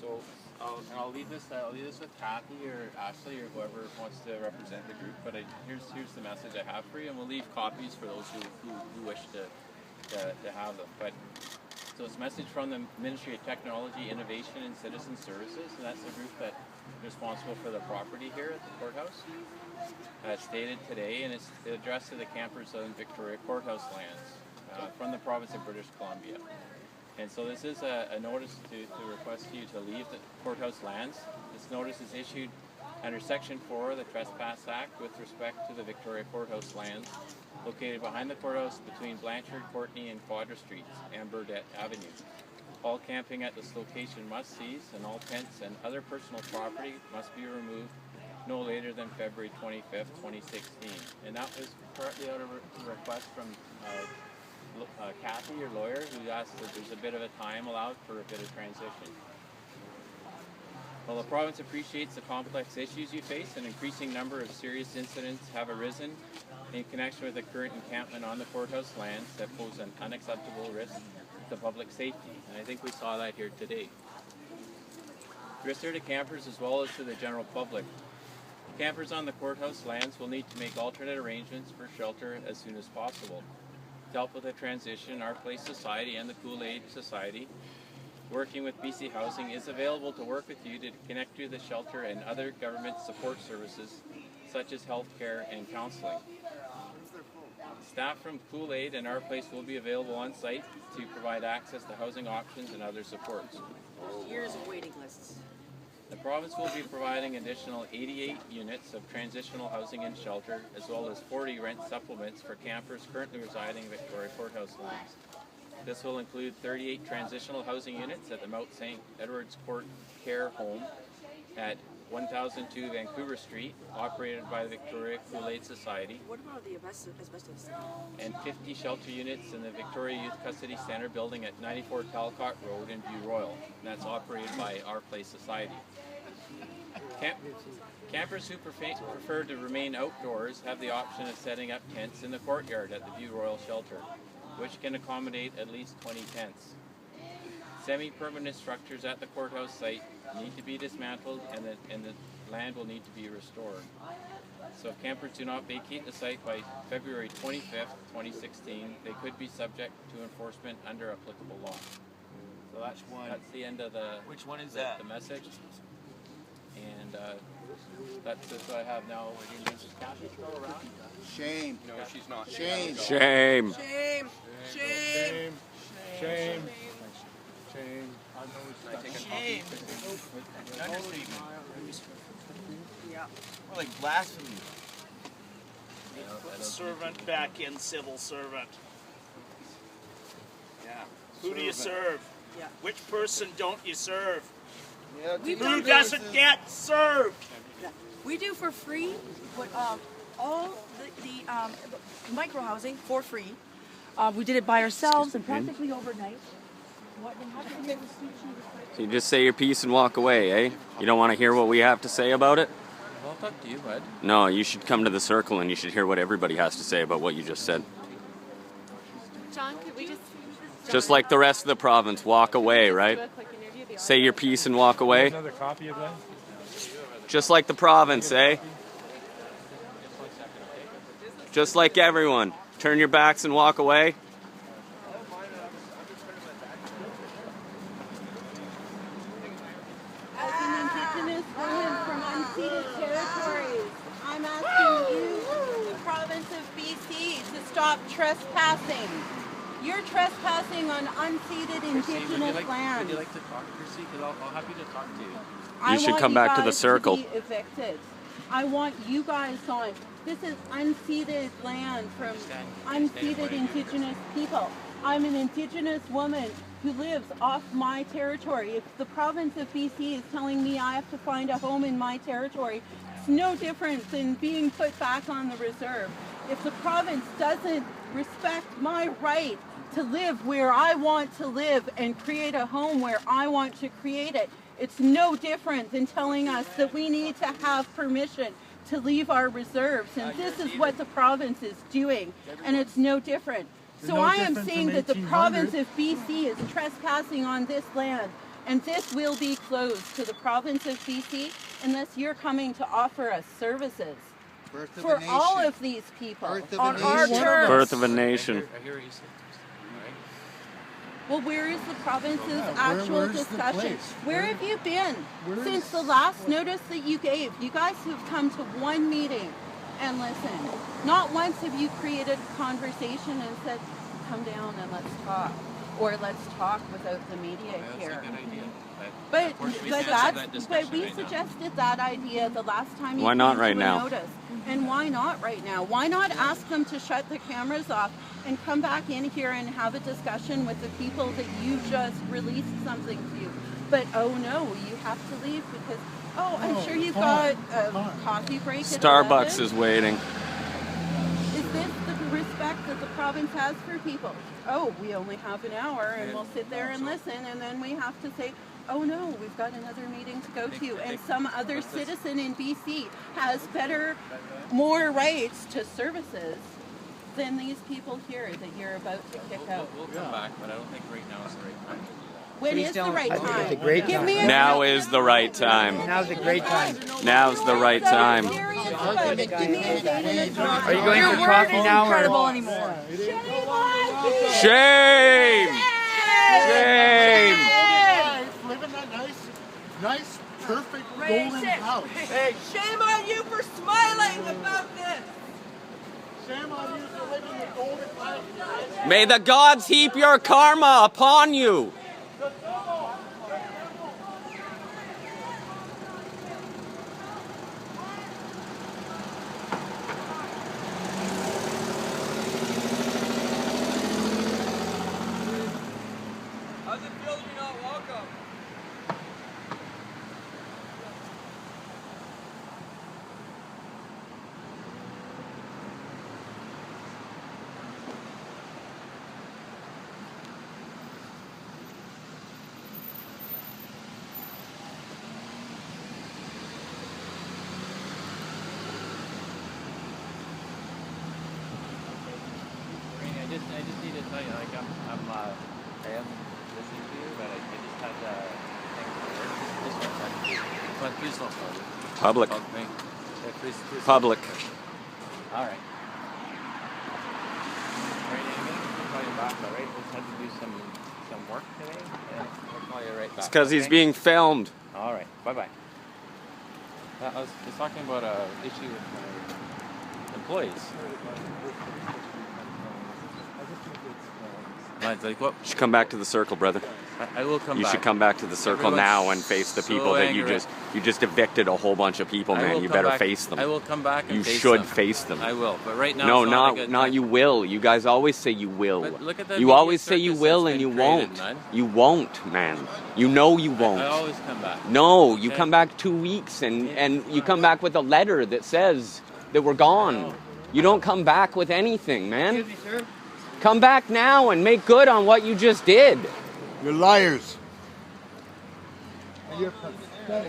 So I'll leave this with Kathy or Ashley or whoever wants to represent the group. But here's the message I have for you, and we'll leave copies for those who wish to have them. But so it's a message from the Ministry of Technology, Innovation and Citizen Services, and that's the group that's responsible for the property here at the courthouse. Stated today, and it's addressed to the campers on Victoria Courthouse lands from the province of British Columbia. And so this is a notice to request you to leave the courthouse lands. This notice is issued under Section 4 of the Trespass Act with respect to the Victoria Courthouse lands located behind the courthouse between Blanchard, Courtney, and Quadra Streets and Burdett Avenue. All camping at this location must cease, and all tents and other personal property must be removed no later than February 25th, 2016. And that was partly out of a request from Kathy, your lawyer, who asked that there's a bit of a time allowed for a bit of transition. While the province appreciates the complex issues you face, an increasing number of serious incidents have arisen in connection with the current encampment on the courthouse lands that pose an unacceptable risk to public safety. And I think we saw that here today. Risks are to campers as well as to the general public. Campers on the courthouse lands will need to make alternate arrangements for shelter as soon as possible. To help with the transition, Our Place Society and the Kool-Aid Society, working with BC Housing, is available to work with you to connect you to the shelter and other government support services such as health care and counseling. Staff from Kool-Aid and Our Place will be available on site to provide access to housing options and other supports. Years of waiting lists. The province will be providing additional 88 units of transitional housing and shelter, as well as 40 rent supplements for campers currently residing in Victoria Courthouse lands. This will include 38 transitional housing units at the Mount St. Edward's Court Care Home at 1002 Vancouver Street, operated by the Victoria Kool-Aid Society. What about the asbestos? And 50 shelter units in the Victoria Youth Custody Centre building at 94 Talcott Road in View Royal. And that's operated by Our Place Society. Campers who prefer to remain outdoors have the option of setting up tents in the courtyard at the View Royal shelter, which can accommodate at least 20 tents. Semi-permanent structures at the courthouse site need to be dismantled, and the land will need to be restored. So if campers do not vacate the site by February 25th, 2016, they could be subject to enforcement under applicable law. So that's the end of the the message. And that's what I have now. Is Kathy still around? Shame. No, she's not. Shame. Shame. Shame. Shame. Shame. Shame. Shame. Understatement. Yeah. More like blasphemy. Put servant back in civil servant. Yeah. Who do you serve? Yeah. Which person don't you serve? Yeah, Who doesn't get served? Yeah. We do for free what, all the micro housing for free. We did it by ourselves and practically overnight. So you just say your piece and walk away, eh? You don't want to hear what we have to say about it? Well, it's up to you, bud. No, you should come to the circle and you should hear what everybody has to say about what you just said. John, could we Just like the rest of the province, walk away, right? Say your piece and walk away. Another copy of that? Just like the province, eh? Just like everyone. Turn your backs and walk away. As an Indigenous woman from unceded territories, I'm asking you, the province of BC, to stop trespassing. You're trespassing on unceded Indigenous land. Would you like to talk, Chrissy? Because I'm happy to talk to you. You should come back to the circle. I want you guys to be evicted. I want you guys on. This is unceded land from unceded Indigenous people. I'm an Indigenous woman who lives off my territory. If the province of BC is telling me I have to find a home in my territory, it's no different than being put back on the reserve. If the province doesn't respect my right to live where I want to live and create a home where I want to create it, it's no different than telling us that we need to have permission to leave our reserves. And this is what the province is doing, and it's no different. So I am saying that the province of BC is trespassing on this land And this will be closed to the province of BC unless you're coming to offer us services Birth of a for nation. all of these people. Birth of On a our nation. terms. Birth of a nation. I hear what you said. Well, where is the province's actual where's the discussion? place? Where have you been where since is- the last notice that you gave? You guys have come to one meeting and listened. Not once have you created a conversation and said, come down and let's talk. Or let's talk without the media That's here. a good idea. But unfortunately, but we can't have that's that discussion but we right now. suggested that idea the last time you Why not came right to a now? notice. And why not right now? Why not ask them to shut the cameras off and come back in here and have a discussion with the people that you just released something to? But oh no, you have to leave because I'm sure you've got a coffee break. At Starbucks 11. is waiting. Is this the respect that the province has for people? Oh, we only have an hour and we'll sit there and listen, and then we have to say, oh no, we've got another meeting to go to, and some other citizen in BC has more rights to services than these people here that you're about to kick out. We'll come back, but I don't think right now is the right time to do that. When is the right time? it's a great Give time. me a Now is the right time. Now's a great time. Now's the right time. Serious about it. Give me a date and a time. Are you going Your for word coffee isn't now credible or? anymore. Shame on you! Shame! Shame! Living that nice, perfect Racist. golden house. Shame on you for smiling about this. Shame on you for living the golden house. May the gods heap your karma upon you. How's it feel to be not welcome? I just need to tell you, like I am listening to you, but I just had things to work. But please don't call me. Public. Call me. Yeah, please Public. All right. All right, I'm gonna call you back. All right, just had to do some work today. Yeah, I'll call you right back. It's because he's okay? being filmed. All right. Bye bye. I was talking about an issue with my employees. Like what? You should come back to the circle, brother. I will come You back. should come back to the circle Everyone's now and face the so people that you angry. just evicted a whole bunch of people, I man. will You come better back- face them. I will come back and You face should them. face them. I will, but right now No, it's not a good not time. you will. You guys always say you will. But look at the You media always say you circus will that's and you been created, won't. man. You won't, man. You know you won't. I always come back. No, you Okay. come back 2 weeks and you come back with a letter that says that we're gone. You don't come back with anything, man. Excuse me, sir. Come back now and make good on what you just did. You're liars. You're